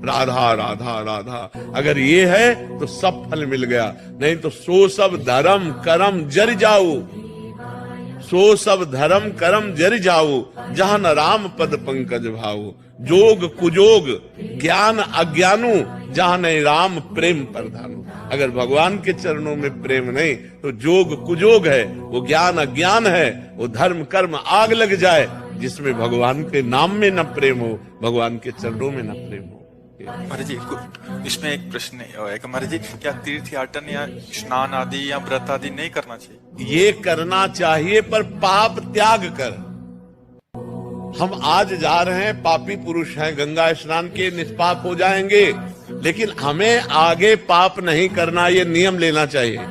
राधा राधा राधा। अगर ये है तो सब फल मिल गया, नहीं तो सो सब धर्म कर्म जर जाऊ, सो सब धर्म कर्म जर जाऊ, जहां न राम पद पंकज भाऊ। जोग कुजोग ज्ञान अज्ञानु, जहां नहीं राम प्रेम प्रधानु। अगर भगवान के चरणों में प्रेम नहीं तो जोग कुजोग है, वो ज्ञान अज्ञान है, वो धर्म कर्म आग लग जाए। जिसमें भगवान के नाम में न प्रेम हो, भगवान के चरणों में न प्रेम हो। महाराज जी, इसमें एक प्रश्न है कि महाराज जी, क्या तीर्थ याटन या स्नान आदि या व्रत आदि नहीं करना चाहिए? ये करना चाहिए, पर पाप त्याग कर। हम आज जा रहे हैं, पापी पुरुष हैं, गंगा स्नान के निष्पाप हो जाएंगे, लेकिन हमें आगे पाप नहीं करना, ये नियम लेना चाहिए।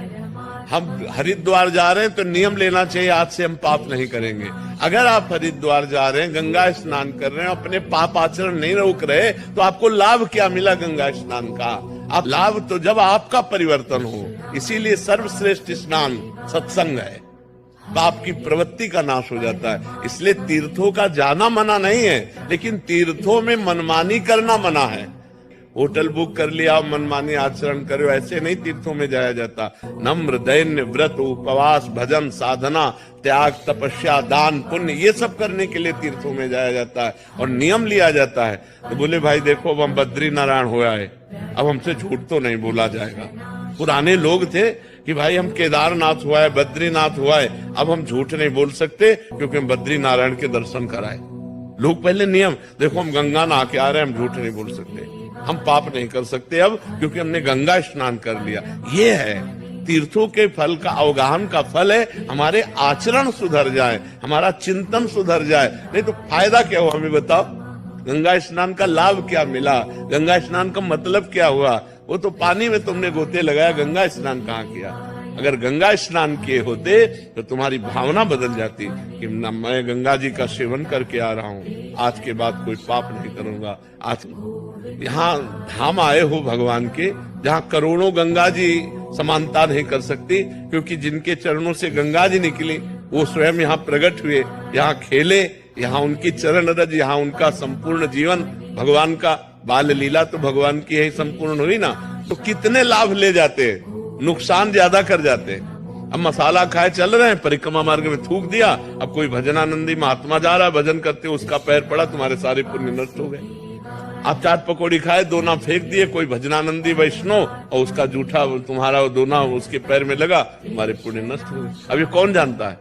हम हरिद्वार जा रहे हैं तो नियम लेना चाहिए, आज से हम पाप नहीं करेंगे। अगर आप हरिद्वार जा रहे हैं, गंगा स्नान कर रहे हैं, अपने पाप आचरण नहीं रोक रहे, तो आपको लाभ क्या मिला गंगा स्नान का? आप लाभ तो जब आपका परिवर्तन हो। इसीलिए सर्वश्रेष्ठ स्नान सत्संग है, पाप की प्रवृत्ति का नाश हो जाता है। इसलिए तीर्थों का जाना मना नहीं है, लेकिन तीर्थों में मनमानी करना मना है। होटल बुक कर लिया, मनमानी आचरण करो, ऐसे नहीं तीर्थों में जाया जाता। नम्र दैन्य व्रत उपवास भजन साधना त्याग तपस्या दान पुण्य, ये सब करने के लिए तीर्थों में जाया जाता है और नियम लिया जाता है। तो बोले भाई देखो, अब हम बद्री नारायण हो आए, अब हमसे झूठ तो नहीं बोला जाएगा। पुराने लोग थे कि भाई हम केदारनाथ हुआ है, बद्रीनाथ हुआ है, अब हम झूठ नहीं बोल सकते क्योंकि हम बद्री नारायण के दर्शन कराए। लोग पहले नियम, देखो हम गंगा नहा के आ रहे हैं, हम झूठ नहीं बोल सकते, हम पाप नहीं कर सकते अब क्योंकि हमने गंगा स्नान कर लिया। ये है तीर्थों के फल का, अवगाहन का फल है हमारे आचरण सुधर जाए, हमारा चिंतन सुधर जाए। नहीं तो फायदा क्या हुआ हमें बताओ? गंगा स्नान का लाभ क्या मिला? गंगा स्नान का मतलब क्या हुआ? वो तो पानी में तुमने गोते लगाया, गंगा स्नान कहाँ किया? अगर गंगा स्नान किए होते तो तुम्हारी भावना बदल जाती कि मैं गंगा जी का सेवन करके आ रहा हूँ, आज के बाद कोई पाप नहीं करूंगा। आज यहाँ धाम आए हो भगवान के, जहाँ करोड़ों गंगा जी समानता नहीं कर सकती, क्योंकि जिनके चरणों से गंगा जी निकली वो स्वयं यहाँ प्रकट हुए, यहाँ खेले, यहाँ उनकी चरण रज, यहाँ उनका संपूर्ण जीवन भगवान का बाल लीला तो भगवान की यही संपूर्ण हुई ना। तो कितने लाभ ले जाते, नुकसान ज्यादा कर जाते। अब मसाला खाए चल रहे हैं, परिक्रमा मार्ग में थूक दिया, अब कोई भजनानंदी महात्मा जा रहा है, भजन करते उसका पैर पड़ा, तुम्हारे सारे पुण्य नष्ट हो गए। आप चाट पकौड़ी खाए, दोना फेंक दिए, कोई भजनानंदी वैष्णव और उसका जूठा तुम्हारा दोना उसके पैर में लगा, तुम्हारे पुण्य नष्ट हो गए। अब ये कौन जानता है?